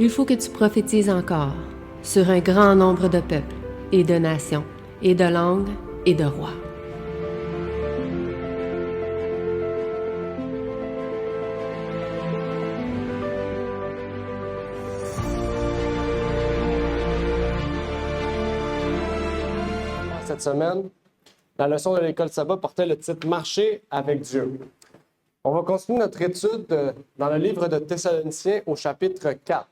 Il faut que tu prophétises encore sur un grand nombre de peuples et de nations et de langues et de rois. Cette semaine, la leçon de l'école Sabbat portait le titre « Marcher avec Dieu ». On va continuer notre étude dans le livre de Thessaloniciens au chapitre 4.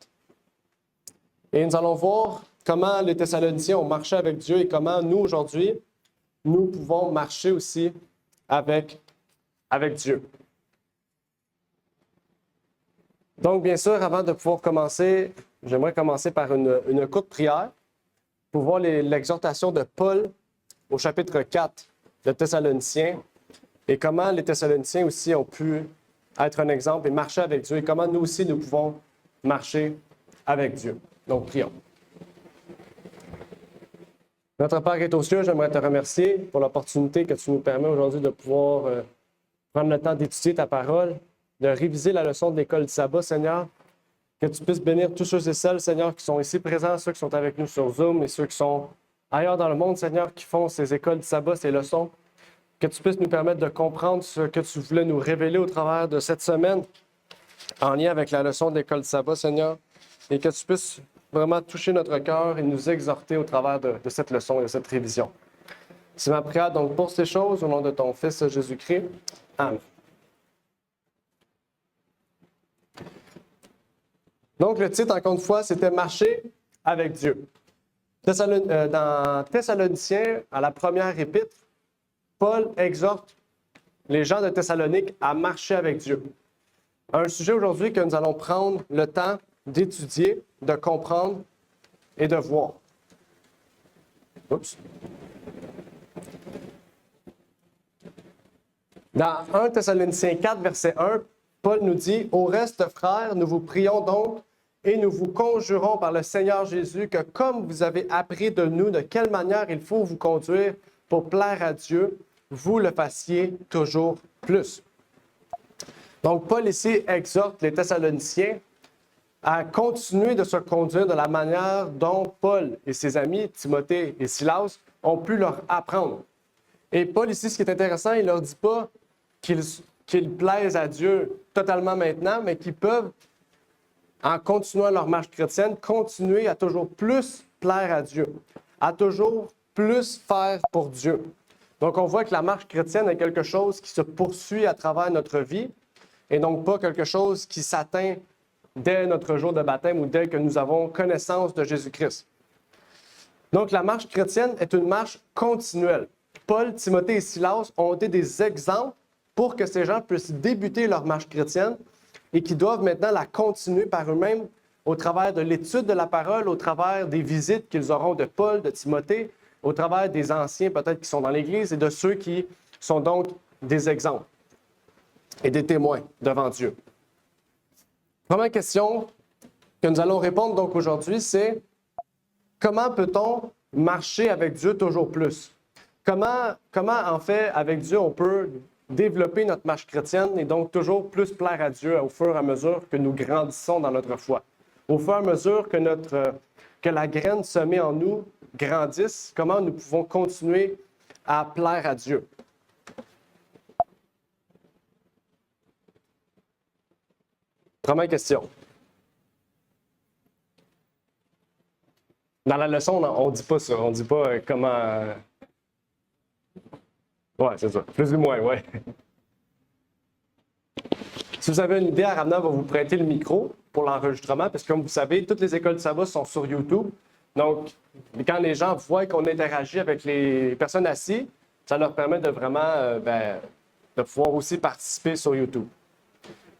Et nous allons voir comment les Thessaloniciens ont marché avec Dieu et comment nous, aujourd'hui, nous pouvons marcher aussi avec Dieu. Donc, bien sûr, avant de pouvoir commencer, j'aimerais commencer par une courte prière pour voir l'exhortation de Paul au chapitre 4 de Thessaloniciens et comment les Thessaloniciens aussi ont pu être un exemple et marcher avec Dieu et comment nous aussi nous pouvons marcher avec Dieu. Donc, prions. Notre Père qui est aux cieux, j'aimerais te remercier pour l'opportunité que tu nous permets aujourd'hui de pouvoir prendre le temps d'étudier ta parole, de réviser la leçon de l'école du sabbat, Seigneur. Que tu puisses bénir tous ceux et celles, Seigneur, qui sont ici présents, ceux qui sont avec nous sur Zoom et ceux qui sont ailleurs dans le monde, Seigneur, qui font ces écoles du sabbat, ces leçons. Que tu puisses nous permettre de comprendre ce que tu voulais nous révéler au travers de cette semaine en lien avec la leçon de l'école du sabbat, Seigneur. Et que tu puisses vraiment toucher notre cœur et nous exhorter au travers de cette leçon et de cette révision. C'est ma prière donc pour ces choses, au nom de ton Fils Jésus-Christ. Amen. Donc, le titre, encore une fois, c'était « Marcher avec Dieu ». Dans Thessaloniciens, à la première épître, Paul exhorte les gens de Thessalonique à marcher avec Dieu. Un sujet aujourd'hui que nous allons prendre le temps d'étudier, de comprendre et de voir. Oups. Dans 1 Thessaloniciens 4, verset 1, Paul nous dit « Au reste, frères, nous vous prions donc et nous vous conjurons par le Seigneur Jésus que comme vous avez appris de nous de quelle manière il faut vous conduire pour plaire à Dieu, vous le fassiez toujours plus. » Donc, Paul ici exhorte les Thessaloniciens à continuer de se conduire de la manière dont Paul et ses amis, Timothée et Silas, ont pu leur apprendre. Et Paul ici, ce qui est intéressant, il ne leur dit pas qu'ils plaisent à Dieu totalement maintenant, mais qu'ils peuvent, en continuant leur marche chrétienne, continuer à toujours plus plaire à Dieu, à toujours plus faire pour Dieu. Donc, on voit que la marche chrétienne est quelque chose qui se poursuit à travers notre vie et donc pas quelque chose qui s'atteint dès notre jour de baptême ou dès que nous avons connaissance de Jésus-Christ. Donc, la marche chrétienne est une marche continuelle. Paul, Timothée et Silas ont été des exemples pour que ces gens puissent débuter leur marche chrétienne et qui doivent maintenant la continuer par eux-mêmes au travers de l'étude de la parole, au travers des visites qu'ils auront de Paul, de Timothée, au travers des anciens peut-être qui sont dans l'Église et de ceux qui sont donc des exemples et des témoins devant Dieu. Première question que nous allons répondre donc aujourd'hui, c'est comment peut-on marcher avec Dieu toujours plus? Comment en fait, avec Dieu, on peut développer notre marche chrétienne et donc toujours plus plaire à Dieu au fur et à mesure que nous grandissons dans notre foi? Au fur et à mesure que la graine semée en nous grandisse, comment nous pouvons continuer à plaire à Dieu? Première question. Dans la leçon, on ne dit pas ça. On ne dit pas comment... Oui, c'est ça. Plus ou moins, oui. Si vous avez une idée, Aramna va vous prêter le micro pour l'enregistrement, parce que comme vous savez, toutes les écoles de sabbat sont sur YouTube. Donc, quand les gens voient qu'on interagit avec les personnes assises, ça leur permet de vraiment de pouvoir aussi participer sur YouTube.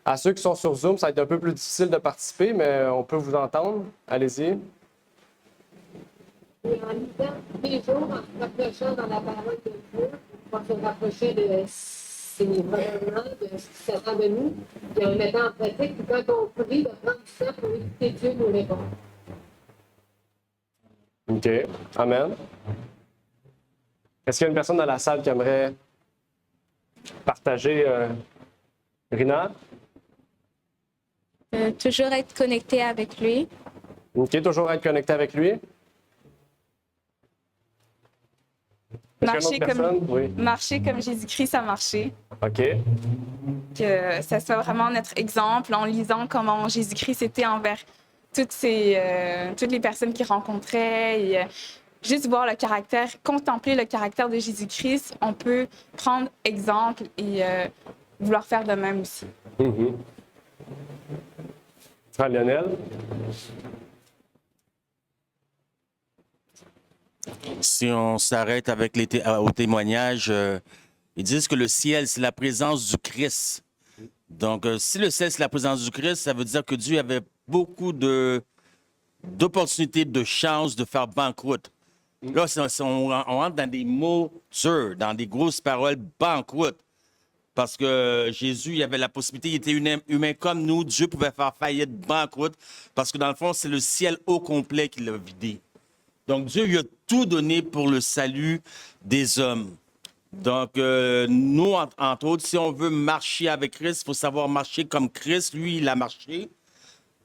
À ceux qui sont sur Zoom, ça va être un peu plus difficile de participer, mais on peut vous entendre. Allez-y. Et en lisant tous les jours, en se rapprochant dans la parole de Dieu, pour se rapprocher de ses commandements, de ce qui s'attend de nous, et en le mettant en pratique, puis quand on prie, de prendre du temps pour écouter Dieu nous répondre. OK. Amen. Est-ce qu'il y a une personne dans la salle qui aimerait partager? Rina? Toujours être connecté avec lui. OK, toujours être connecté avec lui. Est-ce qu'il y a une autre personne? Oui. Marcher comme Jésus-Christ a marché. OK. Que ça soit vraiment notre exemple en lisant comment Jésus-Christ était envers toutes les personnes qu'il rencontrait. Et, juste voir le caractère, contempler le caractère de Jésus-Christ, on peut prendre exemple et vouloir faire de même aussi. Frère Lionel? Si on s'arrête avec au témoignage, ils disent que le ciel, c'est la présence du Christ. Donc, si le ciel, c'est la présence du Christ, ça veut dire que Dieu avait beaucoup d'opportunités, de chances de faire banqueroute. Là, on rentre dans des mots durs, dans des grosses paroles, banqueroute. Parce que Jésus, il avait la possibilité, il était humain comme nous. Dieu pouvait faire faillite, banqueroute. Parce que dans le fond, c'est le ciel au complet qui l'a vidé. Donc, Dieu lui a tout donné pour le salut des hommes. Donc, nous, entre autres, si on veut marcher avec Christ, il faut savoir marcher comme Christ. Lui, il a marché.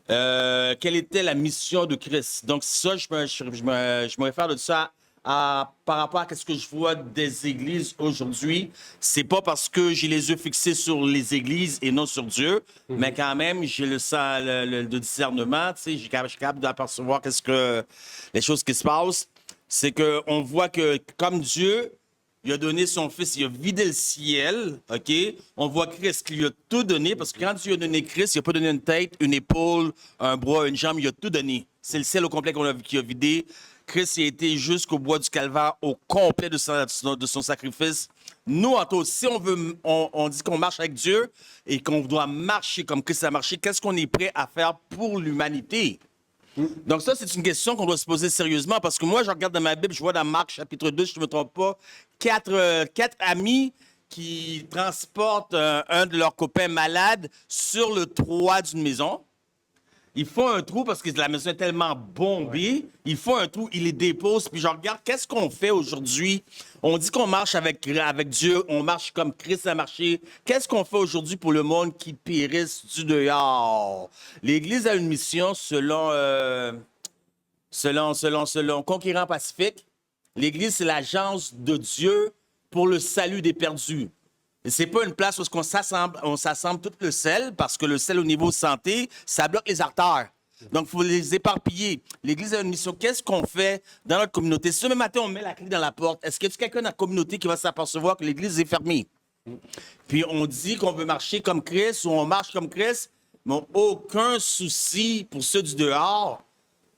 Quelle était la mission de Christ? Donc, ça, je me réfère de ça par rapport à ce que je vois des églises aujourd'hui. C'est pas parce que j'ai les yeux fixés sur les églises et non sur Dieu, mais quand même, j'ai le discernement. Tu sais, je suis capable d'apercevoir les choses qui se passent. C'est qu'on voit que, comme Dieu, il a donné son Fils, il a vidé le ciel, OK? On voit Christ qui lui a tout donné, parce que quand Dieu a donné Christ, il n'a pas donné une tête, une épaule, un bras, une jambe, il a tout donné. C'est le ciel au complet qui a vidé. Christ il a été jusqu'au bois du calvaire, au complet de son sacrifice. Nous, en tout, si on dit qu'on marche avec Dieu et qu'on doit marcher comme Christ a marché, qu'est-ce qu'on est prêt à faire pour l'humanité? Donc ça, c'est une question qu'on doit se poser sérieusement parce que moi, je regarde dans ma Bible, je vois dans Marc chapitre 2, si je ne me trompe pas, quatre amis qui transportent un de leurs copains malades sur le toit d'une maison. Ils font un trou parce que la maison est tellement bombée. Ils font un trou, ils les déposent. Puis je regarde, qu'est-ce qu'on fait aujourd'hui? On dit qu'on marche avec Dieu, on marche comme Christ a marché. Qu'est-ce qu'on fait aujourd'hui pour le monde qui périsse du dehors? L'Église a une mission selon Conquérant Pacifique. L'Église, c'est l'agence de Dieu pour le salut des perdus. Et c'est pas une place où on s'assemble tout le sel, parce que le sel au niveau santé, ça bloque les artères. Donc, il faut les éparpiller. L'Église a une mission. Qu'est-ce qu'on fait dans notre communauté? Si demain matin, on met la clé dans la porte, est-ce qu'il y a quelqu'un dans la communauté qui va s'apercevoir que l'Église est fermée? Puis on dit qu'on veut marcher comme Christ ou on marche comme Christ, mais aucun souci pour ceux du dehors.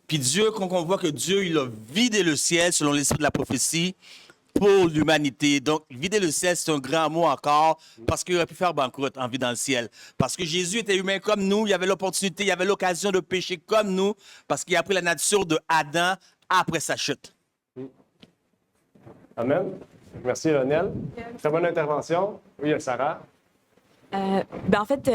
Puis Dieu, quand on voit que Dieu, il a vidé le ciel selon l'esprit de la prophétie, pour l'humanité. Donc, vider le ciel, c'est un grand mot encore, parce qu'il aurait pu faire banqueroute en vie dans le ciel. Parce que Jésus était humain comme nous, il avait l'opportunité, il avait l'occasion de pécher comme nous, parce qu'il a pris la nature de Adam après sa chute. Amen. Merci, Lionel. Très bonne intervention. Oui, Sarah. En fait,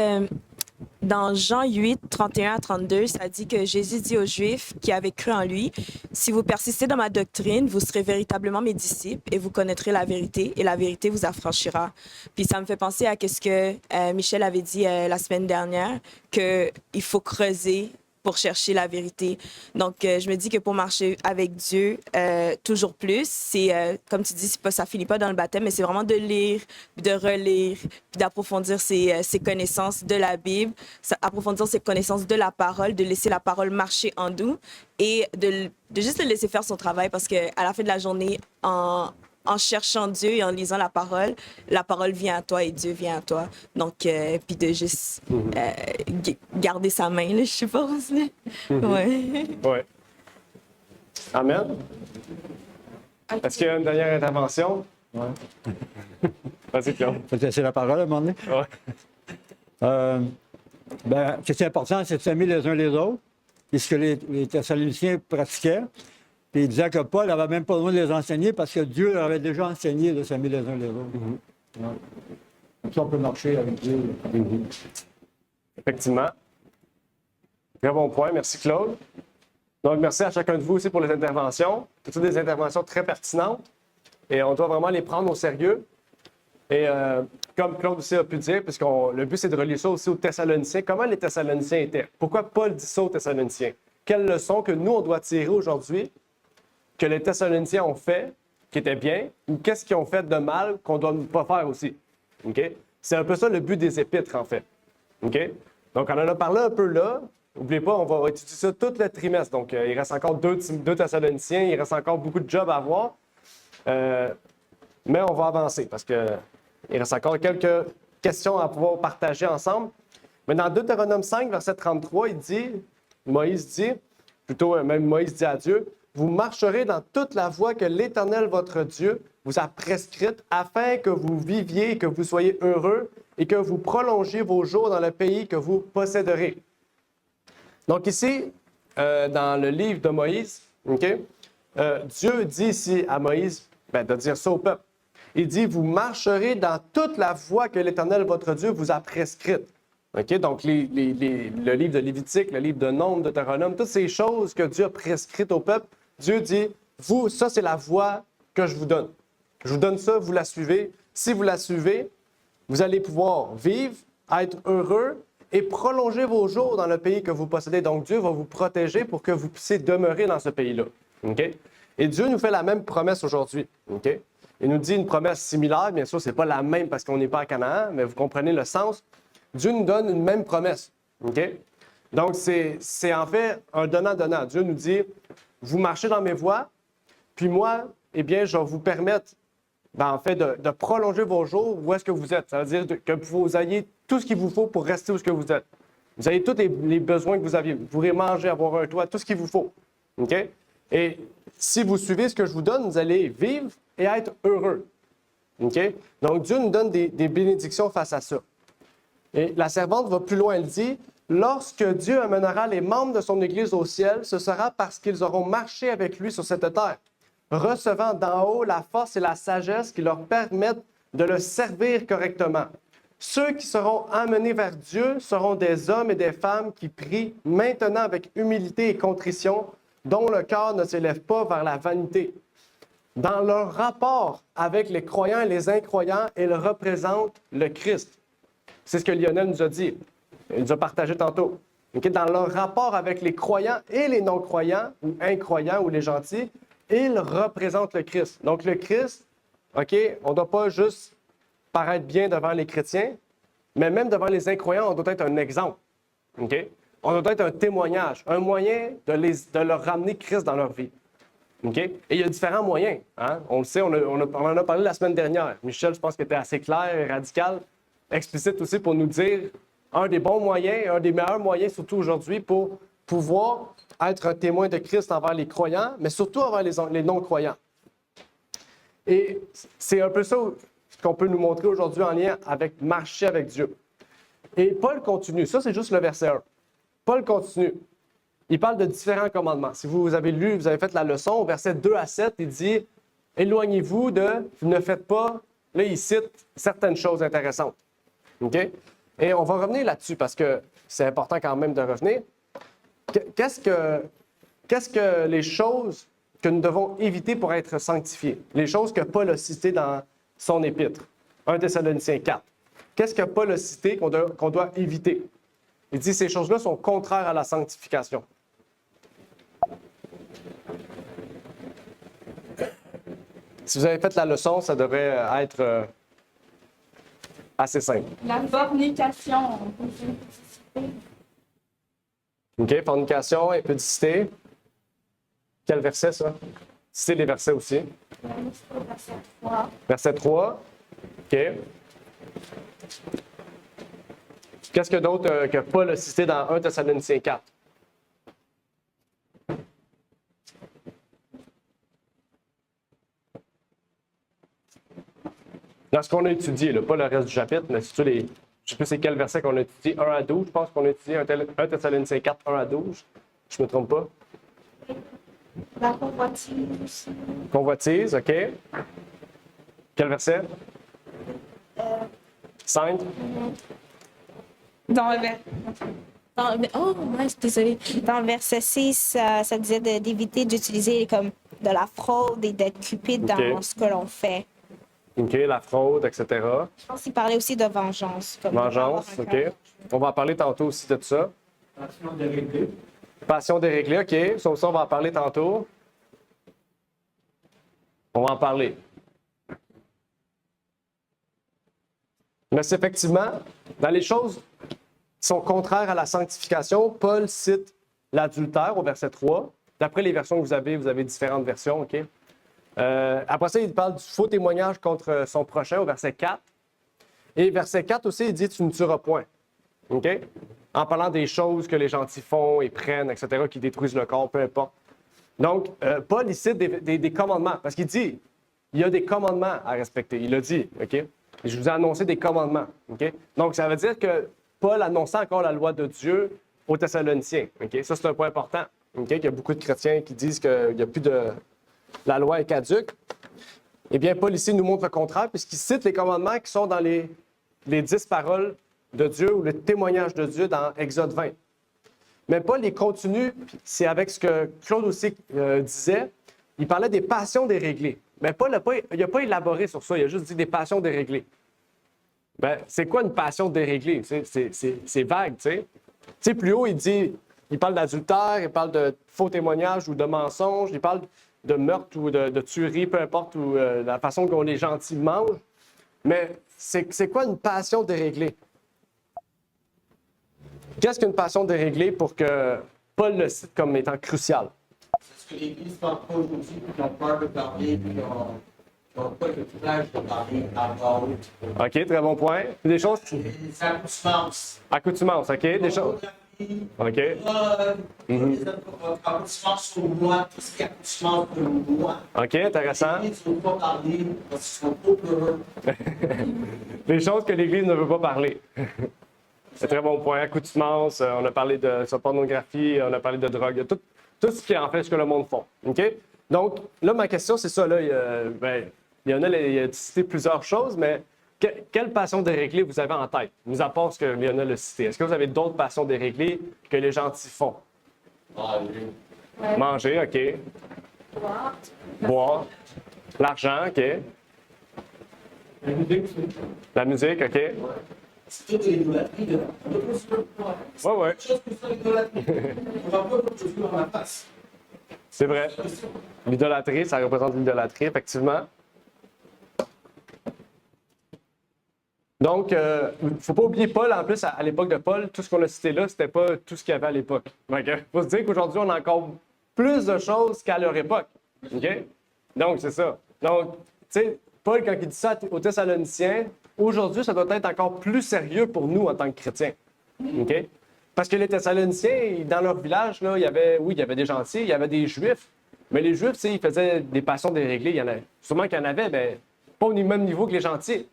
dans Jean 8, 31 à 32, ça dit que Jésus dit aux Juifs qui avaient cru en lui, « Si vous persistez dans ma doctrine, vous serez véritablement mes disciples et vous connaîtrez la vérité et la vérité vous affranchira. » Puis ça me fait penser à ce que Michel avait dit la semaine dernière, qu'il faut creuser pour chercher la vérité. Donc, je me dis que pour marcher avec Dieu, toujours plus, c'est, comme tu dis, ça finit pas dans le baptême, mais c'est vraiment de lire, de relire, puis d'approfondir ses connaissances de la Bible, approfondir ses connaissances de la parole, de laisser la parole marcher en nous et de juste le laisser faire son travail parce qu'à la fin de la journée, en cherchant Dieu et en lisant la parole vient à toi et Dieu vient à toi. Donc, puis de juste garder sa main, là, je sais pas. Ouais. Amen. Est-ce qu'il y a une dernière intervention? Ouais. Vas-y, Claude. Faut te laisser la parole à un moment donné. Ouais. Ce qui est important, c'est de s'aimer les uns les autres. Et ce que les Thessaloniciens pratiquaient. Puis il disait que Paul n'avait même pas besoin de les enseigner parce que Dieu leur avait déjà enseigné de s'aimer les uns les autres. Ouais. Comme ça, on peut marcher avec Dieu. Effectivement. Très bon point. Merci, Claude. Donc, merci à chacun de vous aussi pour les interventions. Toutes des interventions très pertinentes. Et on doit vraiment les prendre au sérieux. Et comme Claude aussi a pu dire, puisque le but c'est de relier ça aussi aux Thessaloniciens, comment les Thessaloniciens étaient? Pourquoi Paul dit ça aux Thessaloniciens? Quelle leçon que nous, on doit tirer aujourd'hui, que les Thessaloniciens ont fait, qui était bien, ou qu'est-ce qu'ils ont fait de mal qu'on ne doit pas faire aussi? OK? C'est un peu ça le but des épîtres, en fait. OK? Donc, on en a parlé un peu là. N'oubliez pas, on va étudier ça tout le trimestre. Donc, il reste encore deux Thessaloniciens, il reste encore beaucoup de jobs à voir. Mais on va avancer parce qu'il reste encore quelques questions à pouvoir partager ensemble. Mais dans Deutéronome 5, verset 33, Moïse dit à Dieu, « Vous marcherez dans toute la voie que l'Éternel, votre Dieu, vous a prescrite, afin que vous viviez, que vous soyez heureux et que vous prolongiez vos jours dans le pays que vous posséderez. » Donc ici, dans le livre de Moïse, okay, Dieu dit ici à Moïse de dire ça au peuple. Il dit, « Vous marcherez dans toute la voie que l'Éternel, votre Dieu, vous a prescrite. » Okay? Donc, le livre de Lévitique, le livre de Nombre, de Deutéronome, toutes ces choses que Dieu a prescrites au peuple, Dieu dit, vous, ça, c'est la voie que je vous donne. Je vous donne ça, vous la suivez. Si vous la suivez, vous allez pouvoir vivre, être heureux et prolonger vos jours dans le pays que vous possédez. Donc, Dieu va vous protéger pour que vous puissiez demeurer dans ce pays-là. Okay? Et Dieu nous fait la même promesse aujourd'hui. Okay? Il nous dit une promesse similaire. Bien sûr, ce n'est pas la même parce qu'on n'est pas à Canaan, mais vous comprenez le sens. Dieu nous donne une même promesse. Okay? Donc, c'est en fait un donnant-donnant. Dieu nous dit, vous marchez dans mes voies, puis moi, eh bien, je vais vous permettre, en fait, de prolonger vos jours où est-ce que vous êtes. Ça veut dire que vous ayez tout ce qu'il vous faut pour rester où est-ce que vous êtes. Vous avez tous les besoins que vous aviez. Vous pourrez manger, avoir un toit, tout ce qu'il vous faut. Okay? Et si vous suivez ce que je vous donne, vous allez vivre et être heureux. Okay? Donc, Dieu nous donne des bénédictions face à ça. Et la servante va plus loin, elle dit, « Lorsque Dieu amènera les membres de son Église au ciel, ce sera parce qu'ils auront marché avec lui sur cette terre, recevant d'en haut la force et la sagesse qui leur permettent de le servir correctement. Ceux qui seront amenés vers Dieu seront des hommes et des femmes qui prient maintenant avec humilité et contrition, dont le cœur ne s'élève pas vers la vanité. Dans leur rapport avec les croyants et les incroyants, ils représentent le Christ. » C'est ce que Lionel nous a dit. Il nous a partagé tantôt. Okay? Dans leur rapport avec les croyants et les non-croyants, ou incroyants, ou les gentils, ils représentent le Christ. Donc, le Christ, okay, on ne doit pas juste paraître bien devant les chrétiens, mais même devant les incroyants, on doit être un exemple. Okay? On doit être un témoignage, un moyen de leur ramener Christ dans leur vie. Okay? Et il y a différents moyens. Hein? On le sait, on en a parlé la semaine dernière. Michel, je pense qu'il était assez clair et radical, explicite aussi pour nous dire un des bons moyens, un des meilleurs moyens, surtout aujourd'hui, pour pouvoir être un témoin de Christ envers les croyants, mais surtout envers les non-croyants. Et c'est un peu ça qu'on peut nous montrer aujourd'hui en lien avec marcher avec Dieu. Et Paul continue. Ça, c'est juste le verset 1. Paul continue. Il parle de différents commandements. Si vous avez lu, vous avez fait la leçon, au verset 2 à 7, il dit « Éloignez-vous ne faites pas », là, il cite certaines choses intéressantes. OK? Et on va revenir là-dessus parce que c'est important quand même de revenir. Qu'est-ce que les choses que nous devons éviter pour être sanctifiés? Les choses que Paul a citées dans son épître, 1 Thessaloniciens 4. Qu'est-ce que Paul a cité qu'on doit éviter? Il dit que ces choses-là sont contraires à la sanctification. Si vous avez fait la leçon, ça devrait être assez simple. La fornication. OK, fornication, impudicité. Quel verset, ça? C'est les versets aussi. Verset 3. Verset 3. OK. Qu'est-ce que d'autre que Paul a cité dans 1 Thessaloniciens 4? Dans ce qu'on a étudié, là, pas le reste du chapitre, mais surtout je ne sais plus c'est quel verset qu'on a étudié, 1 à 12, je pense qu'on a étudié 1 Thessaloniciens 4, 1 à 12. Je ne me trompe pas. La convoitise. Convoitise, OK. Quel verset? 5. Dans le Désolée. Dans le verset 6, ça disait d'éviter d'utiliser comme de la fraude et d'être cupide dans ce que l'on fait. OK, la fraude, etc. Je pense qu'il parlait aussi de vengeance. Comme Vengeance, avoir un cœur OK. On va en parler tantôt aussi de ça. Passion déréglée. Passion déréglée, OK. Ça, on va en parler tantôt. On va en parler. Mais c'est effectivement, dans les choses qui sont contraires à la sanctification, Paul cite l'adultère au verset 3. D'après les versions que vous avez différentes versions, OK? Après ça, il parle du faux témoignage contre son prochain au verset 4. Et verset 4 aussi, il dit « Tu ne tueras point ». OK? En parlant des choses que les gentils font et prennent, etc., qui détruisent le corps, peu importe. Donc, Paul, il cite des commandements, parce qu'il dit, il y a des commandements à respecter. Il l'a dit, OK? Et je vous ai annoncé des commandements, OK? Donc, ça veut dire que Paul annonçait encore la loi de Dieu aux Thessaloniciens, OK? Ça, c'est un point important, OK? Il y a beaucoup de chrétiens qui disent qu'il n'y a plus de... La loi est caduque. Eh bien, Paul ici nous montre le contraire, puisqu'il cite les commandements qui sont dans les 10 paroles de Dieu ou le témoignage de Dieu dans Exode 20. Mais Paul, il continue, c'est avec ce que Claude aussi disait, il parlait des passions déréglées. Mais Paul n'a pas élaboré sur ça, il a juste dit des passions déréglées. Ben, c'est quoi une passion déréglée? C'est vague, tu sais. Tu sais, plus haut, il parle d'adultère, il parle de faux témoignages ou de mensonges, il parle de meurtre ou de tuerie, peu importe, ou la façon dont les gentils mangent. Mais c'est quoi une passion déréglée? Qu'est-ce qu'une passion déréglée pour que Paul le cite comme étant crucial? C'est ce que l'Église ne parle pas aujourd'hui, puis qui ont peur de parler, puis qui n'ont pas le courage de parler à voix haute. OK, très bon point. Des choses... Les accoutumance. Accoutumance, OK? Des choses... OK. Accoutumance sur moi, tout ce qui est accoutumance pour moi. OK, intéressant. L'Église ne veut pas parler parce qu'ils sont trop heureux. Des choses que l'Église ne veut pas parler. C'est très bon point. Accoutumance, on a parlé de pornographie, on a parlé de drogue, tout ce qui en fait ce que le monde fait. OK? Donc, là, ma question, c'est ça. Là, il a cité plusieurs choses, mais quelle passion déréglée vous avez en tête, mis à part ce que Lionel a cité? Est-ce que vous avez d'autres passions déréglées que les gentils font? Manger, OK. Boire. L'argent, OK. La musique, OK. C'est toute l'idolâtrie de Ouais, ouais. chose que ça, l'idolâtrie. On va pas d'autres choses dans la face. C'est vrai. L'idolâtrie, ça représente l'idolâtrie, effectivement. Donc, il ne faut pas oublier Paul, en plus, à l'époque de Paul, tout ce qu'on a cité là, c'était pas tout ce qu'il y avait à l'époque. Il faut se dire qu'aujourd'hui, on a encore plus de choses qu'à leur époque. OK? Donc, c'est ça. Donc, tu sais, Paul, quand il dit ça aux Thessaloniciens, aujourd'hui, ça doit être encore plus sérieux pour nous en tant que chrétiens. OK? Parce que les Thessaloniciens, dans leur village, là, il y avait des gentils, il y avait des Juifs. Mais les Juifs, ils faisaient des passions déréglées. Sûrement qu'il y en avait, mais pas au même niveau que les gentils.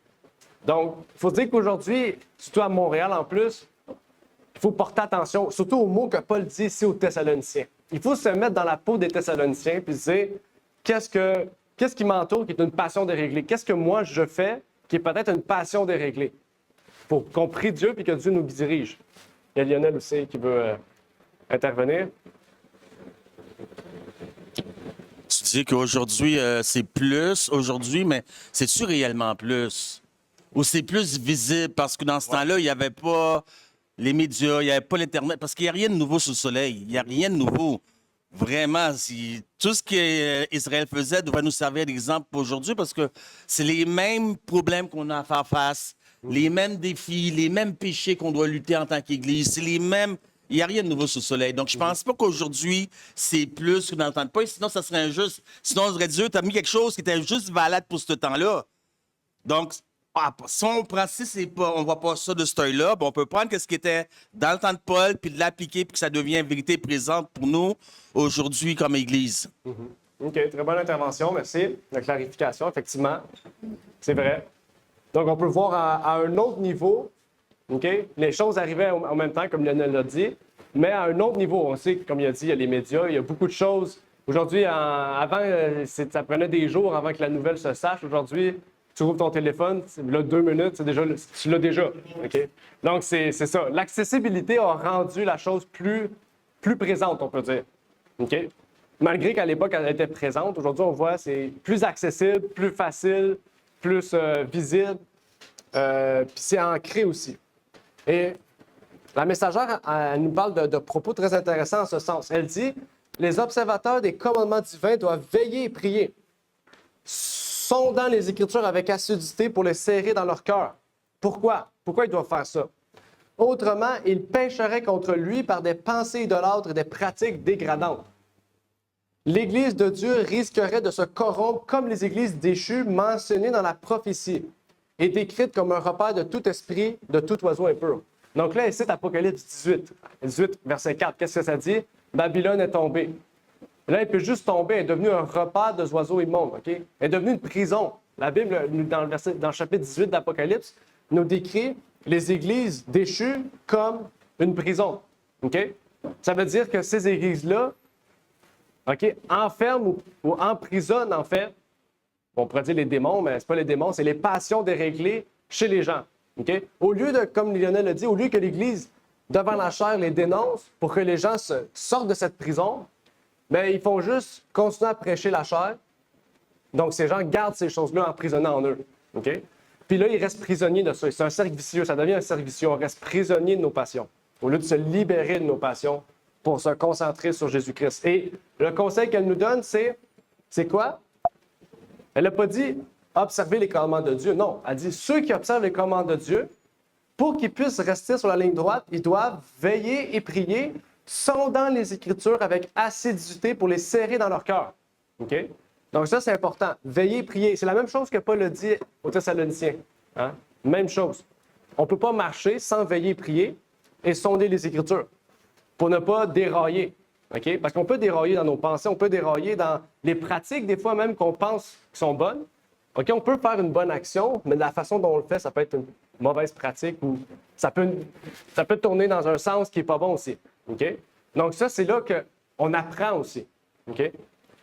Donc, il faut dire qu'aujourd'hui, surtout à Montréal en plus, il faut porter attention, surtout aux mots que Paul dit ici aux Thessaloniciens. Il faut se mettre dans la peau des Thessaloniciens puis se dire qu'est-ce qui m'entoure qui est une passion déréglée? Qu'est-ce que moi je fais qui est peut-être une passion déréglée? Pour qu'on prie Dieu puis que Dieu nous dirige. Il y a Lionel aussi qui veut intervenir. Tu dis qu'aujourd'hui, c'est plus aujourd'hui, mais c'est-tu réellement plus? Ou c'est plus visible? Parce que dans ce temps-là, il n'y avait pas les médias, il n'y avait pas l'Internet. Parce qu'il n'y a rien de nouveau sous le soleil. Il n'y a rien de nouveau. Vraiment, tout ce qu'Israël faisait devrait nous servir d'exemple aujourd'hui parce que c'est les mêmes problèmes qu'on a à faire face, les mêmes défis, les mêmes péchés qu'on doit lutter en tant qu'Église. C'est les mêmes. Il n'y a rien de nouveau sous le soleil. Donc, je pense pas qu'aujourd'hui, c'est plus que dans le temps de Paul. Sinon, ça serait injuste. Sinon, on dirait Dieu, tu as mis quelque chose qui était juste valable pour ce temps-là. Donc, si on prend on voit pas ça de ce œil-là, on peut prendre ce qui était dans le temps de Paul puis de l'appliquer puis que ça devient une vérité présente pour nous aujourd'hui comme Église. OK, très bonne intervention, merci. La clarification, effectivement, c'est vrai. Donc, on peut voir à un autre niveau, OK, les choses arrivaient en même temps, comme Lionel l'a dit, mais à un autre niveau. On sait, comme il a dit, il y a les médias, il y a beaucoup de choses. Aujourd'hui, avant, ça prenait des jours avant que la nouvelle se sache. Aujourd'hui, tu ouvres ton téléphone, là, 2 minutes, tu l'as déjà. OK? Donc, c'est ça. L'accessibilité a rendu la chose plus présente, on peut dire. OK? Malgré qu'à l'époque, elle était présente, aujourd'hui, on voit c'est plus accessible, plus facile. plus visible, puis c'est ancré aussi. Et la messagère, elle nous parle de propos très intéressants en ce sens. Elle dit, les observateurs des commandements divins doivent veiller et prier, sondant les Écritures avec assiduité pour les serrer dans leur cœur. Pourquoi? Pourquoi ils doivent faire ça? Autrement, ils pécheraient contre lui par des pensées idolâtres et des pratiques dégradantes. L'Église de Dieu risquerait de se corrompre comme les églises déchues mentionnées dans la prophétie et décrites comme un repère de tout esprit, de tout oiseau impur. Donc là, elle cite Apocalypse 18, verset 4. Qu'est-ce que ça dit? Babylone est tombée. Là, elle peut juste tomber, elle est devenue un repère de oiseaux immondes. OK? Elle est devenue une prison. La Bible, dans le chapitre 18 d'Apocalypse, nous décrit les églises déchues comme une prison. OK? Ça veut dire que ces églises-là, OK, enferment ou emprisonnent, en fait, on pourrait dire les démons, mais ce pas les démons, c'est les passions déréglées chez les gens. OK? Au lieu de, comme Lionel a dit, au lieu que l'Église, devant la chair, les dénonce pour que les gens sortent de cette prison, bien, ils font juste continuer à prêcher la chair. Donc, ces gens gardent ces choses-là emprisonnées en eux. OK? Puis là, ils restent prisonniers de ça. C'est un cercle vicieux. Ça devient un cercle vicieux. On reste prisonnier de nos passions, au lieu de se libérer de nos passions pour se concentrer sur Jésus-Christ. Et le conseil qu'elle nous donne, c'est quoi? Elle n'a pas dit « observer les commandements de Dieu ». Non, elle dit « ceux qui observent les commandements de Dieu, pour qu'ils puissent rester sur la ligne droite, ils doivent veiller et prier, sondant les Écritures avec assiduité pour les serrer dans leur cœur. » OK? Donc ça, c'est important. Veiller et prier. C'est la même chose que Paul a dit aux Thessaloniciens. Hein? Même chose. On ne peut pas marcher sans veiller et prier et sonder les Écritures pour ne pas dérailler. OK? Parce qu'on peut dérailler dans nos pensées, on peut dérailler dans les pratiques, des fois même qu'on pense qui sont bonnes. OK? On peut faire une bonne action, mais de la façon dont on le fait, ça peut être une mauvaise pratique ou ça peut tourner dans un sens qui n'est pas bon aussi. OK? Donc ça, c'est là qu'on apprend aussi. OK?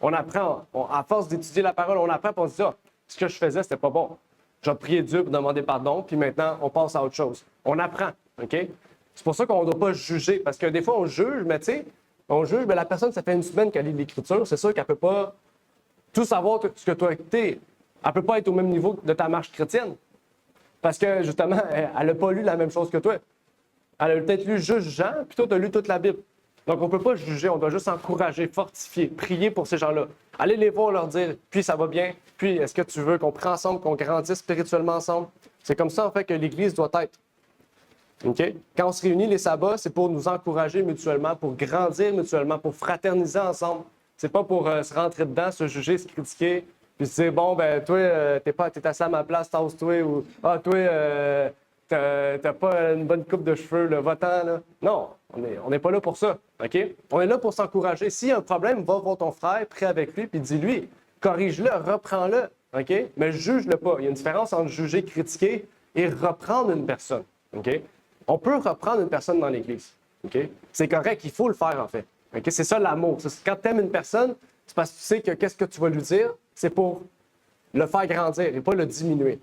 On apprend, à force d'étudier la parole, on apprend et on se dit, ce que je faisais, c'était pas bon. Je vais prier Dieu pour demander pardon, puis maintenant, on passe à autre chose. On apprend. OK? C'est pour ça qu'on ne doit pas juger, parce que des fois, on juge, mais tu sais, on juge, mais la personne, ça fait une semaine qu'elle lit l'Écriture, c'est sûr qu'elle ne peut pas tout savoir ce que toi t'es. Elle ne peut pas être au même niveau de ta marche chrétienne. Parce que, justement, elle n'a pas lu la même chose que toi. Elle a peut-être lu juste Jean, puis toi, tu as lu toute la Bible. Donc, on ne peut pas juger, on doit juste encourager, fortifier, prier pour ces gens-là. Allez les voir, leur dire, puis ça va bien, puis est-ce que tu veux qu'on prie ensemble, qu'on grandisse spirituellement ensemble? C'est comme ça, en fait, que l'Église doit être. OK? Quand on se réunit les sabbats, c'est pour nous encourager mutuellement, pour grandir mutuellement, pour fraterniser ensemble. C'est pas pour se rentrer dedans, se juger, se critiquer, puis se dire, bon, ben toi, t'es assis à ma place, tasse-toi, ou ah, toi, t'as pas une bonne coupe de cheveux, le va-t'en, là. Non, on n'est pas là pour ça. OK? On est là pour s'encourager. S'il y a un problème, va voir ton frère, prie avec lui, puis dis-lui, corrige-le, reprends-le. OK? Mais juge-le pas. Il y a une différence entre juger, critiquer et reprendre une personne. OK? On peut reprendre une personne dans l'Église. OK? C'est correct, il faut le faire, en fait. OK? C'est ça l'amour. Quand tu aimes une personne, c'est parce que tu sais que qu'est-ce que tu vas lui dire, c'est pour le faire grandir et pas le diminuer.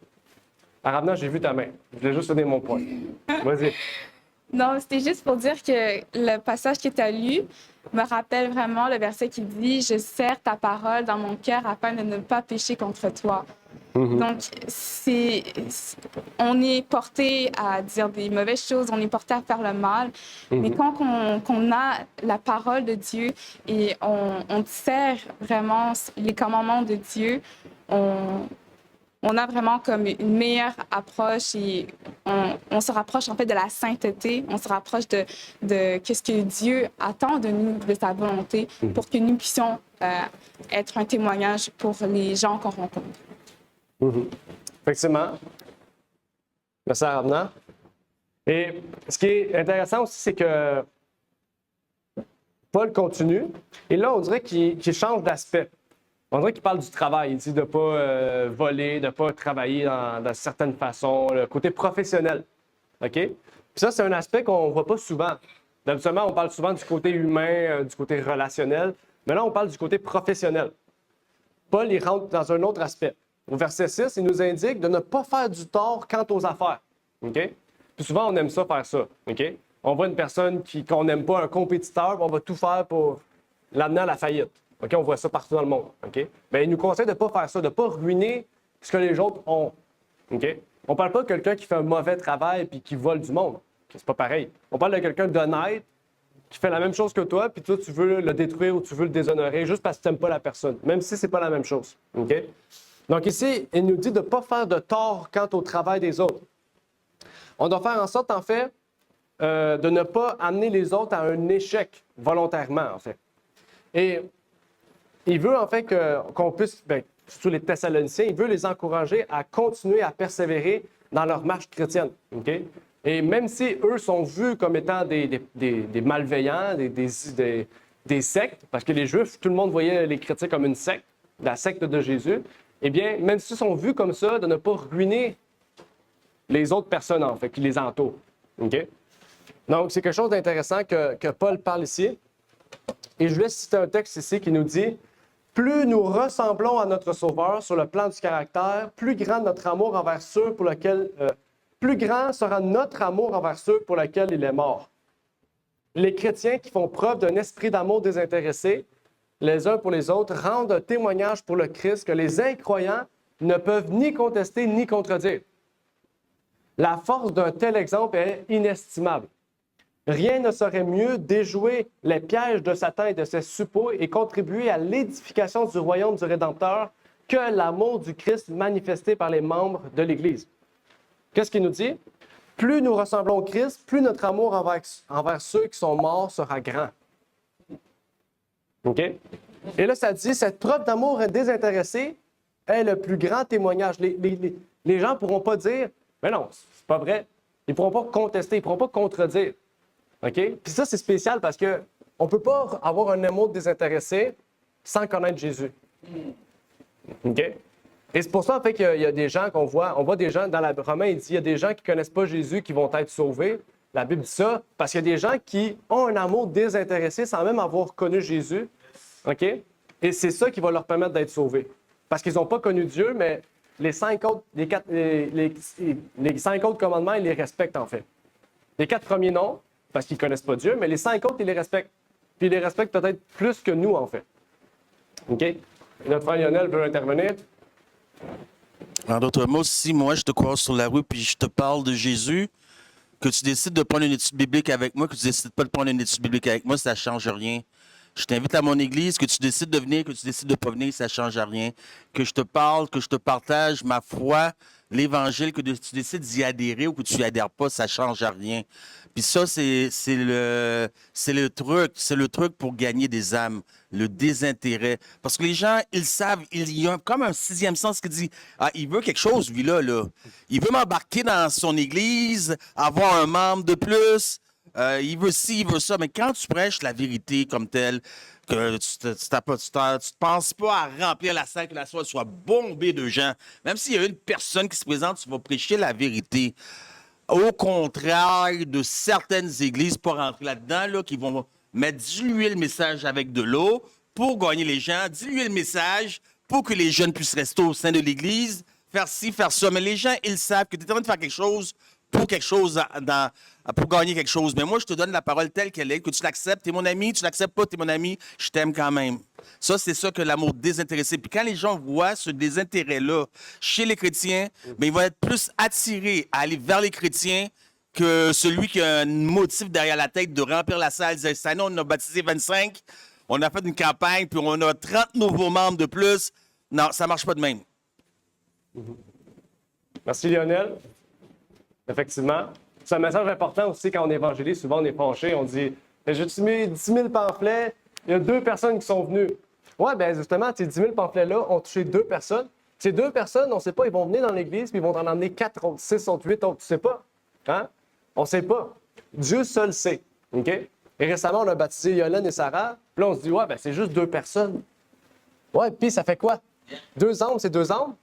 Aravna, j'ai vu ta main. Je voulais juste donner mon point. Vas-y. Non, c'était juste pour dire que le passage que tu as lu me rappelle vraiment le verset qui dit « Je serre ta parole dans mon cœur afin de ne pas pécher contre toi ». Donc, on est porté à dire des mauvaises choses, on est porté à faire le mal, mais quand on a la parole de Dieu et on sert vraiment les commandements de Dieu, on a vraiment comme une meilleure approche et on se rapproche en fait de la sainteté, on se rapproche de ce que Dieu attend de nous, de sa volonté, pour que nous puissions être un témoignage pour les gens qu'on rencontre. Effectivement. Merci, Aravna. Et ce qui est intéressant aussi, c'est que Paul continue, et là, on dirait qu'il change d'aspect. On dirait qu'il parle du travail. Il dit de ne pas voler, de ne pas travailler dans certaines façons, le côté professionnel. OK? Puis ça, c'est un aspect qu'on ne voit pas souvent. D'habitude, on parle souvent du côté humain, du côté relationnel, mais là, on parle du côté professionnel. Paul, il rentre dans un autre aspect. Au verset 6, il nous indique de ne pas faire du tort quant aux affaires. OK? Puis souvent, on aime ça, faire ça. OK? On voit une personne qu'on n'aime pas, un compétiteur, on va tout faire pour l'amener à la faillite. OK? On voit ça partout dans le monde. OK? Bien, il nous conseille de ne pas faire ça, de ne pas ruiner ce que les autres ont. OK? On ne parle pas de quelqu'un qui fait un mauvais travail puis qui vole du monde. C'est pas pareil. On parle de quelqu'un d'honnête qui fait la même chose que toi, puis toi, tu veux le détruire ou tu veux le déshonorer juste parce que tu n'aimes pas la personne, même si c'est pas la même chose. OK? Donc ici, il nous dit de ne pas faire de tort quant au travail des autres. On doit faire en sorte, en fait, de ne pas amener les autres à un échec volontairement, en fait. Et il veut, en fait, qu'on puisse, surtout les Thessaloniciens, il veut les encourager à continuer à persévérer dans leur marche chrétienne. OK? Et même si eux sont vus comme étant des malveillants, des sectes, parce que les Juifs, tout le monde voyait les chrétiens comme une secte, la secte de Jésus, eh bien, même s'ils sont vus comme ça, de ne pas ruiner les autres personnes, en fait, qui les entourent. OK? Donc, c'est quelque chose d'intéressant que Paul parle ici. Et je vais citer un texte ici qui nous dit « Plus nous ressemblons à notre Sauveur sur le plan du caractère, plus grand notre amour envers ceux pour lesquels... plus grand sera notre amour envers ceux pour lesquels il est mort. » Les chrétiens qui font preuve d'un esprit d'amour désintéressé, les uns pour les autres, rendent un témoignage pour le Christ que les incroyants ne peuvent ni contester ni contredire. La force d'un tel exemple est inestimable. Rien ne serait mieux déjouer les pièges de Satan et de ses suppôts et contribuer à l'édification du royaume du Rédempteur que l'amour du Christ manifesté par les membres de l'Église. Qu'est-ce qu'il nous dit? Plus nous ressemblons au Christ, plus notre amour envers ceux qui sont morts sera grand. OK? Et là, ça dit, cette preuve d'amour désintéressé est le plus grand témoignage. Les gens ne pourront pas dire, mais non, c'est pas vrai. Ils ne pourront pas contester, ils ne pourront pas contredire. OK? Puis ça, c'est spécial parce qu'on ne peut pas avoir un amour désintéressé sans connaître Jésus. OK? Et c'est pour ça, en fait, qu'il y a des gens qu'on voit. On voit des gens dans la Romain, il dit il y a des gens qui ne connaissent pas Jésus qui vont être sauvés. La Bible dit ça parce qu'il y a des gens qui ont un amour désintéressé sans même avoir connu Jésus. OK? Et c'est ça qui va leur permettre d'être sauvés. Parce qu'ils n'ont pas connu Dieu, mais les 5 autres commandements, ils les respectent, en fait. Les 4 premiers, non, parce qu'ils ne connaissent pas Dieu, mais les 5 autres, ils les respectent. Puis ils les respectent peut-être plus que nous, en fait. OK? Et notre frère Lionel veut intervenir. En d'autres mots, si moi je te croise sur la rue puis je te parle de Jésus, que tu décides de prendre une étude biblique avec moi, que tu décides pas de prendre une étude biblique avec moi, ça ne change rien. Je t'invite à mon église, que tu décides de venir, que tu décides de ne pas venir, ça ne change rien. Que je te parle, que je te partage ma foi, l'Évangile, que tu décides d'y adhérer ou que tu n'y adhères pas, ça ne change rien. Puis ça, c'est le truc pour gagner des âmes, le désintérêt. Parce que les gens, ils savent, il y a comme un sixième sens qui dit « Ah, il veut quelque chose, lui-là, là. Il veut m'embarquer dans son église, avoir un membre de plus. Il veut ci, il veut ça. » Mais quand tu prêches la vérité comme telle, que tu ne penses pas à remplir la salle, que la salle soit bombée de gens, même s'il y a une personne qui se présente, tu vas prêcher la vérité. Au contraire de certaines églises, pas rentrer là-dedans, là, qui vont diluer le message avec de l'eau pour gagner les gens, diluer le message pour que les jeunes puissent rester au sein de l'église, faire ci, faire ça. Mais les gens, ils savent que tu es en train de faire quelque chose pour gagner quelque chose. Mais moi, je te donne la parole telle qu'elle est, que tu l'acceptes, tu es mon ami, tu l'acceptes pas, tu es mon ami, je t'aime quand même. Ça, c'est ça que l'amour désintéressé. Puis quand les gens voient ce désintérêt-là chez les chrétiens, bien, ils vont être plus attirés à aller vers les chrétiens que celui qui a un motif derrière la tête de remplir la salle. Dire, ça, non, on a baptisé 25, on a fait une campagne, puis on a 30 nouveaux membres de plus. Non, ça marche pas de même. Merci, Lionel. Effectivement. C'est un message important aussi quand on évangélise. Souvent, on est penché, on dit « J'ai mis 10 000 pamphlets, il y a 2 personnes qui sont venues. » Oui, bien justement, ces 10 000 pamphlets-là ont touché 2 personnes. Ces 2 personnes, on ne sait pas, ils vont venir dans l'Église puis ils vont en emmener 4 autres, 6 autres, 8 autres. Tu ne sais pas. Hein? On ne sait pas. Dieu seul sait. OK? Et récemment, on a baptisé Yolène et Sarah. Puis là, on se dit « Ouais, ben c'est juste 2 personnes. » Ouais, puis ça fait quoi? 2 âmes, c'est 2 âmes?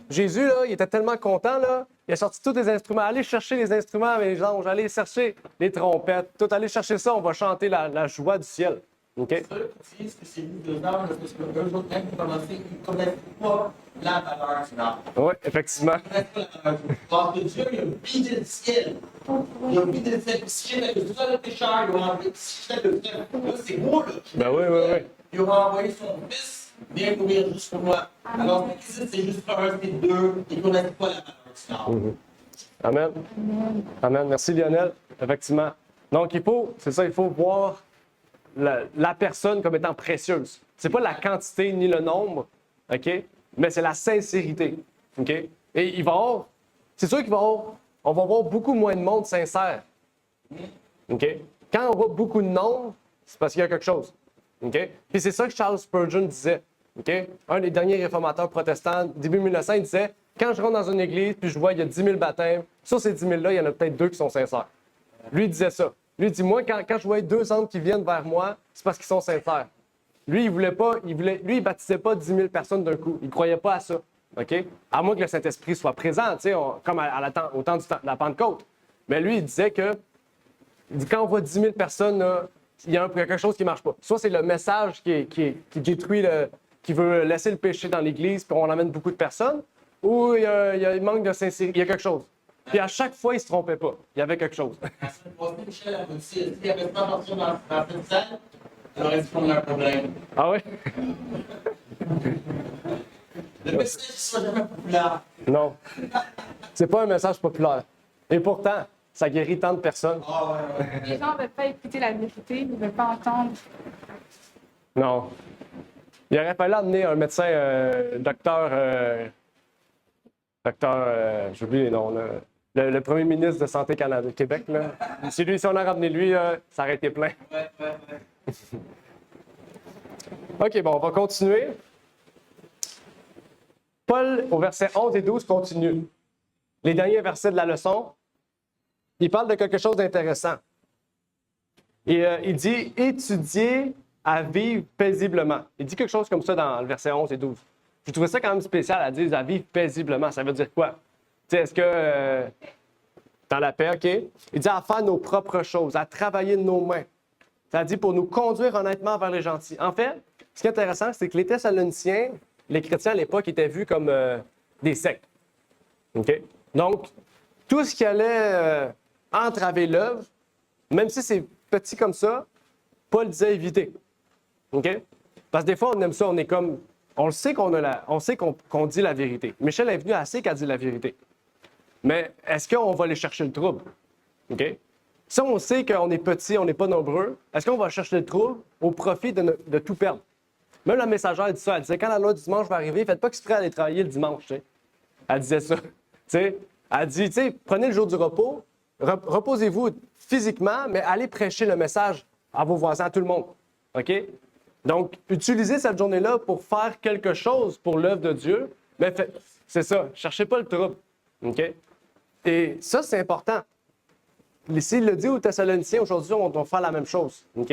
Jésus, là, il était tellement content, là, il a sorti tous les instruments. Allez chercher les instruments, mes anges, allez chercher les trompettes, tout, allez chercher ça, on va chanter la joie du ciel. OK? Ceux qui disent que c'est nous 2 âmes, parce que eux autres, même pour commencer, ils ne connaissent pas la valeur du âme. Oui, effectivement. Ils ne connaissent pas la valeur du âme. Parce que Dieu, il a vidé le ciel. Il a vidé le ciel. Si j'étais le seul pécheur, il a envoyé. Si j'étais le seul, là, c'est moi, là. Ben oui. Il a envoyé son fils viens mourir juste pour moi. Alors, ici, c'est juste un, c'est deux, et qu'on n'a pas la valeur du nord. Amen. Amen. Merci Lionel. Effectivement. Donc, il faut voir la personne comme étant précieuse. C'est pas la quantité ni le nombre, OK? Mais c'est la sincérité. OK? Et il va y avoir, c'est sûr on va voir beaucoup moins de monde sincère. OK? Quand on voit beaucoup de nombre, c'est parce qu'il y a quelque chose. OK? Puis c'est ça que Charles Spurgeon disait. OK? Un des derniers réformateurs protestants, début 1900, il disait, quand je rentre dans une église puis je vois qu'il y a 10 000 baptêmes, sur ces 10 000-là, il y en a peut-être 2 qui sont sincères. Lui, il disait ça. Lui, il dit, moi, quand je voyais 2 hommes qui viennent vers moi, c'est parce qu'ils sont sincères. Lui, il baptisait pas 10 000 personnes d'un coup. Il ne croyait pas à ça. OK? À moins que le Saint-Esprit soit présent, comme au temps de la Pentecôte. Mais lui, il disait que quand on voit 10 000 personnes, là, il y a quelque chose qui ne marche pas. Soit c'est le message qui détruit, qui veut laisser le péché dans l'Église, puis on amène beaucoup de personnes, ou il manque de sincérité. Il y a quelque chose. Puis à chaque fois, il ne se trompait pas. Il y avait quelque chose. La semaine passée, Michel a dit, s'il n'y avait pas personne dans cette salle, il aurait dit qu'on a un problème. Ah oui? Le message ne sera jamais populaire. Non. C'est pas un message populaire. Et pourtant, ça guérit tant de personnes. Les gens ne veulent pas écouter la vérité, ils ne veulent pas entendre. Non. Il aurait fallu amener un médecin, docteur, j'oublie les noms, là. Le premier ministre de Santé Canada, Québec. Là. Si on a ramené lui, ça aurait été plein. OK, bon, on va continuer. Paul, au verset 11 et 12, continue. Les derniers versets de la leçon, il parle de quelque chose d'intéressant. Et il dit « étudier à vivre paisiblement ». Il dit quelque chose comme ça dans le verset 11 et 12. Je trouvais ça quand même spécial à dire « à vivre paisiblement ». Ça veut dire quoi? Tu sais, est-ce que dans la paix, OK? Il dit à faire nos propres choses, à travailler de nos mains. Ça dit pour nous conduire honnêtement vers les gentils. En fait, ce qui est intéressant, c'est que les Thessaloniciens, les chrétiens à l'époque, étaient vus comme des sectes. OK? Donc, tout ce qui allait entraver l'œuvre, même si c'est petit comme ça, Paul disait éviter. OK? Parce que des fois, on aime ça, on est comme. On le sait qu'on dit la vérité. Michel est venu assez qu'elle dit la vérité. Mais est-ce qu'on va aller chercher le trouble? OK? Si on sait qu'on est petit, on n'est pas nombreux, est-ce qu'on va chercher le trouble au profit de tout perdre? Même la messagère dit ça. Elle disait quand la loi du dimanche va arriver, faites pas exprès d'aller travailler le dimanche. Tu sais. Elle disait ça. T'sais, elle dit, prenez le jour du repos, reposez-vous physiquement, mais allez prêcher le message à vos voisins, à tout le monde. OK? Donc, utilisez cette journée-là pour faire quelque chose pour l'œuvre de Dieu, mais c'est ça, cherchez pas le trouble. OK? Et ça, c'est important. S'il le dit aux Thessaloniciens, aujourd'hui, on doit faire la même chose. OK?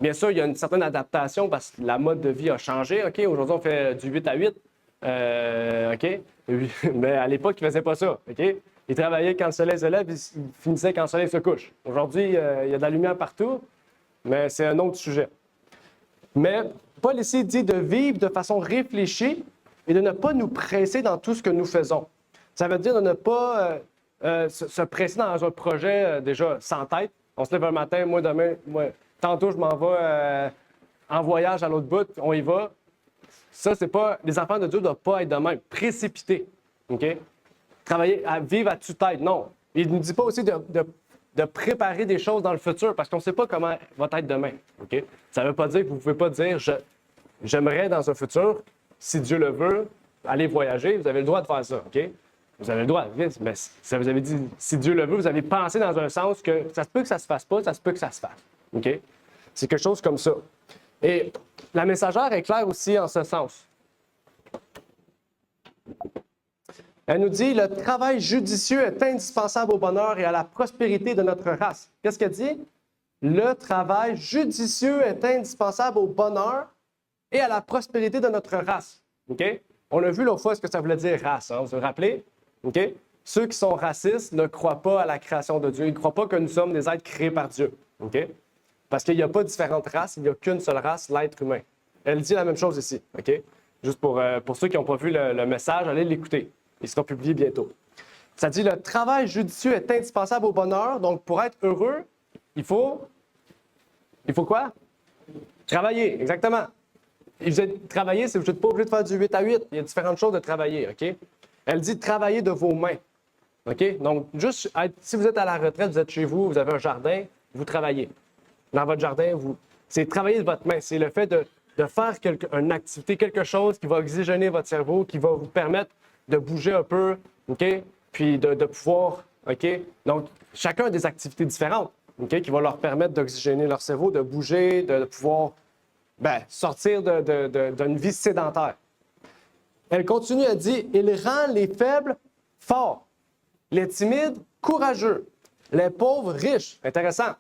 Bien sûr, il y a une certaine adaptation parce que la mode de vie a changé. OK? Aujourd'hui, on fait du 8 à 8. OK? Mais à l'époque, ils ne faisaient pas ça. OK? Ils travaillaient quand le soleil se lève, ils finissaient quand le soleil se couche. Aujourd'hui, il y a de la lumière partout, mais c'est un autre sujet. Mais Paul ici dit de vivre de façon réfléchie et de ne pas nous presser dans tout ce que nous faisons. Ça veut dire de ne pas se presser dans un projet déjà sans tête. On se lève un matin, tantôt je m'en vais en voyage à l'autre bout, on y va. Ça, c'est pas. Les enfants de Dieu ne doivent pas être de même, précipités. OK? Travailler à vivre à tue-tête, non. Il ne nous dit pas aussi de préparer des choses dans le futur parce qu'on ne sait pas comment va être demain. OK? Ça ne veut pas dire que vous ne pouvez pas dire j'aimerais dans un futur, si Dieu le veut, aller voyager. Vous avez le droit de faire ça. OK? Vous avez le droit. Mais ça vous avez dit, si Dieu le veut, vous avez pensé dans un sens que ça se peut que ça ne se fasse pas, ça se peut que ça se fasse. OK? C'est quelque chose comme ça. Et la messagère est claire aussi en ce sens. Elle nous dit, le travail judicieux est indispensable au bonheur et à la prospérité de notre race. Qu'est-ce qu'elle dit? Le travail judicieux est indispensable au bonheur et à la prospérité de notre race. OK? On a vu l'autre fois ce que ça voulait dire race, hein? Vous vous rappelez? OK? Ceux qui sont racistes ne croient pas à la création de Dieu. Ils ne croient pas que nous sommes des êtres créés par Dieu. OK? Parce qu'il n'y a pas différentes races, il n'y a qu'une seule race, l'être humain. Elle dit la même chose ici. OK? Juste pour ceux qui n'ont pas vu le message, allez l'écouter. Il sera publié bientôt. Ça dit, le travail judicieux est indispensable au bonheur. Donc, pour être heureux, il faut quoi? Travailler, exactement. Vous êtes travailler, vous n'êtes pas obligé de faire du 8 à 8. Il y a différentes choses de travailler, OK? Elle dit travailler de vos mains. OK? Donc, juste, si vous êtes à la retraite, vous êtes chez vous, vous avez un jardin, vous travaillez. Dans votre jardin, c'est travailler de votre main. C'est le fait de faire une activité, quelque chose qui va oxygéner votre cerveau, qui va vous permettre de bouger un peu, OK? Puis de pouvoir, OK? Donc, chacun a des activités différentes, OK? Qui vont leur permettre d'oxygéner leur cerveau, de bouger, de pouvoir sortir d'une vie sédentaire. Elle continue à dire, il rend les faibles forts, les timides courageux, les pauvres riches. Intéressant.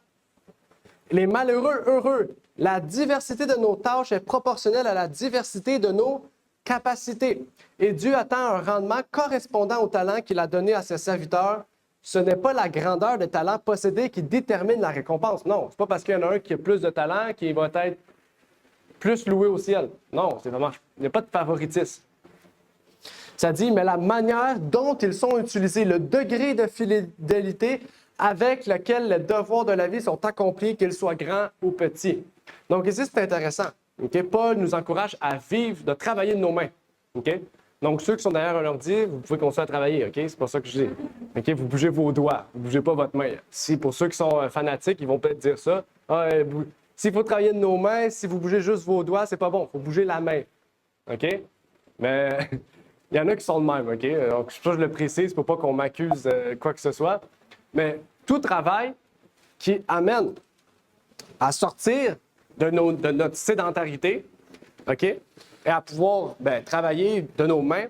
Les malheureux heureux. La diversité de nos tâches est proportionnelle à la diversité de nos capacités. Et Dieu attend un rendement correspondant au talent qu'il a donné à ses serviteurs. Ce n'est pas la grandeur des talents possédés qui détermine la récompense. Non, c'est pas parce qu'il y en a un qui a plus de talent qu'il va être plus loué au ciel. Non, c'est vraiment, il n'y a pas de favoritisme. Ça dit, mais la manière dont ils sont utilisés, le degré de fidélité avec lequel les devoirs de la vie sont accomplis, qu'ils soient grands ou petits. Donc ici, c'est intéressant. Okay? Paul nous encourage à vivre, de travailler de nos mains. Okay? Donc ceux qui sont derrière un ordi, vous pouvez continuer à travailler. Okay? C'est pas ça que je dis. Okay? Vous bougez vos doigts, vous ne bougez pas votre main. Si pour ceux qui sont fanatiques, ils vont peut-être dire ça. S'il faut travailler de nos mains, si vous bougez juste vos doigts, c'est pas bon. Il faut bouger la main. OK? Mais il y en a qui sont de même. OK? Donc, je le précise pour pas qu'on m'accuse quoi que ce soit. Mais tout travail qui amène à sortir de notre sédentarité, OK? Et à pouvoir travailler de nos mains,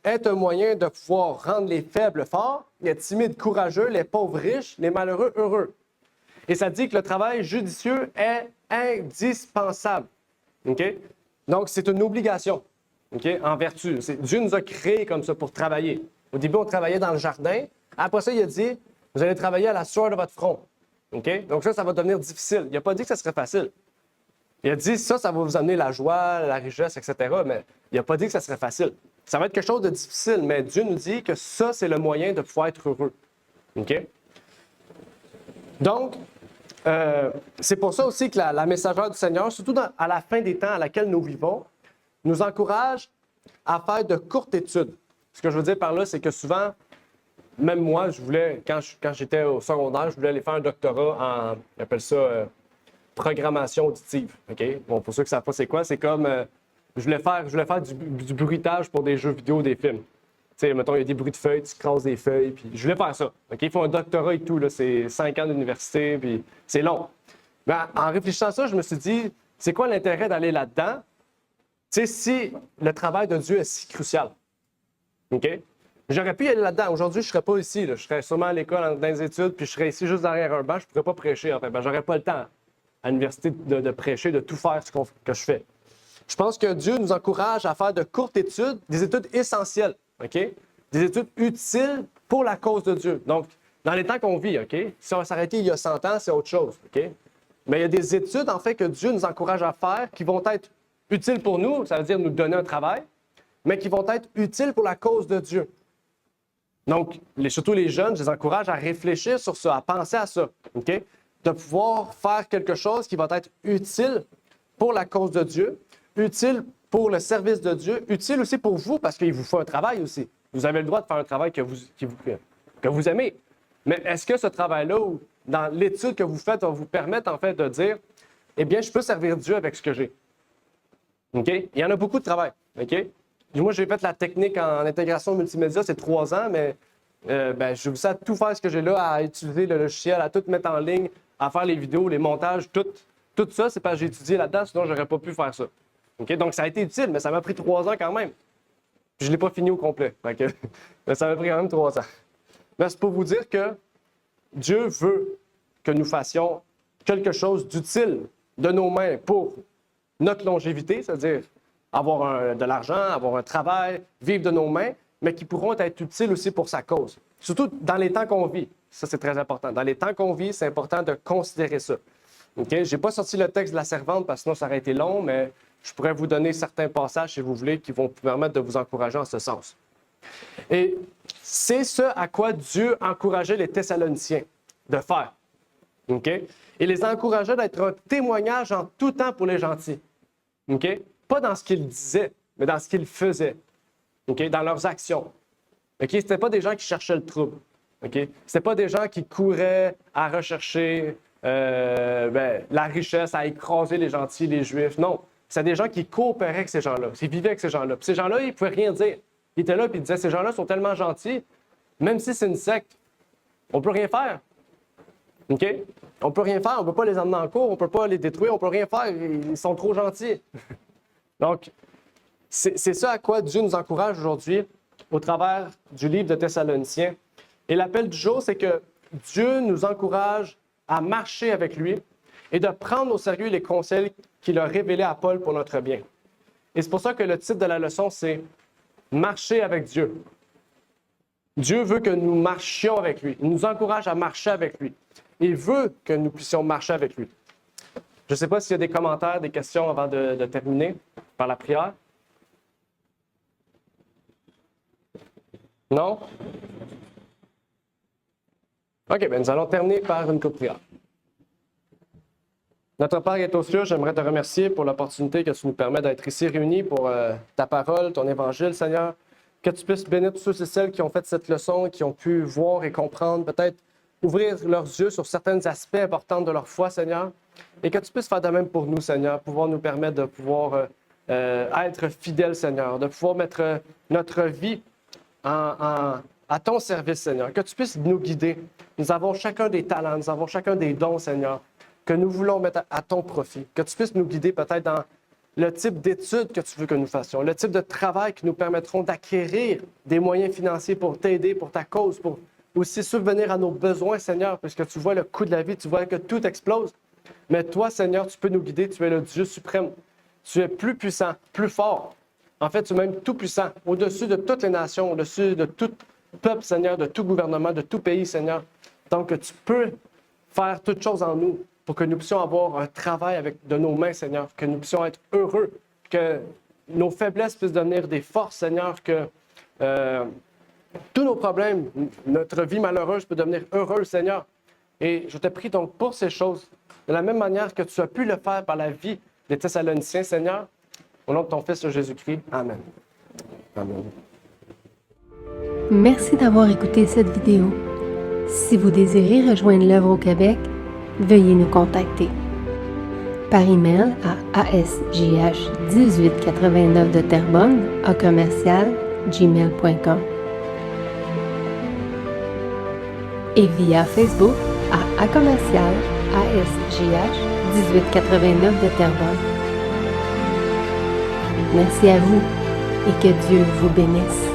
est un moyen de pouvoir rendre les faibles forts, les timides courageux, les pauvres riches, les malheureux heureux. Et ça dit que le travail judicieux est indispensable. Okay? Donc, c'est une obligation, okay? En vertu. Dieu nous a créés comme ça pour travailler. Au début, on travaillait dans le jardin. Après ça, il a dit, vous allez travailler à la sueur de votre front. Okay? Donc ça va devenir difficile. Il n'a pas dit que ça serait facile. Il a dit, ça va vous amener la joie, la richesse, etc. Mais il n'a pas dit que ça serait facile. Ça va être quelque chose de difficile, mais Dieu nous dit que ça, c'est le moyen de pouvoir être heureux. OK? Donc, c'est pour ça aussi que la messagère du Seigneur, surtout à la fin des temps à laquelle nous vivons, nous encourage à faire de courtes études. Ce que je veux dire par là, c'est que souvent, même moi, je voulais, quand j'étais au secondaire, je voulais aller faire un doctorat en, on appelle ça, programmation auditive. Okay? Bon, pour ceux qui ne savent pas c'est quoi, c'est comme, je voulais faire du bruitage pour des jeux vidéo, des films. Tu sais, mettons, il y a des bruits de feuilles, tu crasses des feuilles, puis je voulais faire ça. OK? Ils font un doctorat et tout, là, c'est 5 ans d'université, puis c'est long. Mais en réfléchissant à ça, je me suis dit, c'est quoi l'intérêt d'aller là-dedans? Tu sais, si le travail de Dieu est si crucial. OK? J'aurais pu y aller là-dedans. Aujourd'hui, je ne serais pas ici. Là. Je serais sûrement à l'école, dans les études, puis je serais ici juste derrière un banc. Je ne pourrais pas prêcher, en fait. Ben, j'aurais pas le temps à l'université de prêcher, de tout faire ce que je fais. Je pense que Dieu nous encourage à faire de courtes études, des études essentielles. OK? Des études utiles pour la cause de Dieu. Donc, dans les temps qu'on vit, OK? Si on s'arrêtait il y a 100 ans, c'est autre chose, OK? Mais il y a des études, en fait, que Dieu nous encourage à faire qui vont être utiles pour nous, ça veut dire nous donner un travail, mais qui vont être utiles pour la cause de Dieu. Donc, surtout les jeunes, je les encourage à réfléchir sur ça, à penser à ça, OK? De pouvoir faire quelque chose qui va être utile pour la cause de Dieu, utile pour le service de Dieu, utile aussi pour vous, parce qu'il vous faut un travail aussi. Vous avez le droit de faire un travail que vous aimez. Mais est-ce que ce travail-là, ou dans l'étude que vous faites, va vous permettre, en fait, de dire, eh bien, je peux servir Dieu avec ce que j'ai. OK? Il y en a beaucoup de travail. OK? Moi, j'ai fait la technique en intégration multimédia, c'est 3 ans, mais je vous sais à tout faire ce que j'ai là, à utiliser le logiciel, à tout mettre en ligne, à faire les vidéos, les montages, tout ça, c'est parce que j'ai étudié là-dedans, sinon je n'aurais pas pu faire ça. Okay? Donc, ça a été utile, mais ça m'a pris 3 ans quand même. Puis, je ne l'ai pas fini au complet. Mais ça m'a pris quand même 3 ans. Mais c'est pour vous dire que Dieu veut que nous fassions quelque chose d'utile de nos mains pour notre longévité, c'est-à-dire avoir de l'argent, avoir un travail, vivre de nos mains, mais qui pourront être utiles aussi pour sa cause. Surtout dans les temps qu'on vit. Ça, c'est très important. Dans les temps qu'on vit, c'est important de considérer ça. Okay? Je n'ai pas sorti le texte de la servante parce que sinon ça aurait été long, mais je pourrais vous donner certains passages, si vous voulez, qui vont vous permettre de vous encourager en ce sens. Et c'est ce à quoi Dieu encourageait les Thessaloniciens de faire. Okay? Et les encourageait d'être un témoignage en tout temps pour les gentils. Okay? pas dans ce qu'ils disaient, mais dans ce qu'ils faisaient, okay? Dans leurs actions. Okay? Ce n'étaient pas des gens qui cherchaient le trouble. Okay? Ce n'étaient pas des gens qui couraient à rechercher la richesse, à écraser les gentils, les Juifs. Non, c'est des gens qui coopéraient avec ces gens-là, qui vivaient avec ces gens-là. Puis ces gens-là, ils ne pouvaient rien dire. Ils étaient là et ils disaient, ces gens-là sont tellement gentils, même si c'est une secte, on ne peut rien faire. OK? On ne peut rien faire, on ne peut pas les emmener en cours, on ne peut pas les détruire, on ne peut rien faire, ils sont trop gentils. Donc, c'est ça à quoi Dieu nous encourage aujourd'hui au travers du livre de Thessaloniciens. Et l'appel du jour, c'est que Dieu nous encourage à marcher avec lui et de prendre au sérieux les conseils qu'il a révélés à Paul pour notre bien. Et c'est pour ça que le titre de la leçon, c'est « Marcher avec Dieu ». Dieu veut que nous marchions avec lui. Il nous encourage à marcher avec lui. Il veut que nous puissions marcher avec lui. Je ne sais pas s'il y a des commentaires, des questions avant de terminer par la prière. Non? OK, bien, nous allons terminer par une courte prière. Notre Père qui est aux cieux, j'aimerais te remercier pour l'opportunité que tu nous permets d'être ici réunis pour ta parole, ton évangile, Seigneur. Que tu puisses bénir tous ceux et celles qui ont fait cette leçon, qui ont pu voir et comprendre, peut-être ouvrir leurs yeux sur certains aspects importants de leur foi, Seigneur. Et que tu puisses faire de même pour nous, Seigneur, pouvoir nous permettre de pouvoir être fidèles, Seigneur, de pouvoir mettre notre vie à ton service, Seigneur. Que tu puisses nous guider. Nous avons chacun des talents, nous avons chacun des dons, Seigneur, que nous voulons mettre à ton profit. Que tu puisses nous guider peut-être dans le type d'études que tu veux que nous fassions, le type de travail qui nous permettront d'acquérir des moyens financiers pour t'aider, pour ta cause, pour aussi subvenir à nos besoins, Seigneur, puisque tu vois le coût de la vie, tu vois que tout explose. Mais toi, Seigneur, tu peux nous guider, tu es le Dieu suprême. Tu es plus puissant, plus fort. En fait, tu es même tout puissant, au-dessus de toutes les nations, au-dessus de tout peuple, Seigneur, de tout gouvernement, de tout pays, Seigneur. Donc, tu peux faire toutes choses en nous pour que nous puissions avoir un travail de nos mains, Seigneur, que nous puissions être heureux, que nos faiblesses puissent devenir des forces, Seigneur, que tous nos problèmes, notre vie malheureuse peut devenir heureuse, Seigneur. Et je te prie donc pour ces choses, de la même manière que tu as pu le faire par la vie des Thessaloniciens, Seigneur, au nom de ton Fils Jésus-Christ. Amen. Amen. Merci d'avoir écouté cette vidéo. Si vous désirez rejoindre l'œuvre au Québec, veuillez nous contacter par email à asjh1889 de Terrebonne @gmail.com et via Facebook à @asjh1889 de Terrebonne. Merci à vous et que Dieu vous bénisse.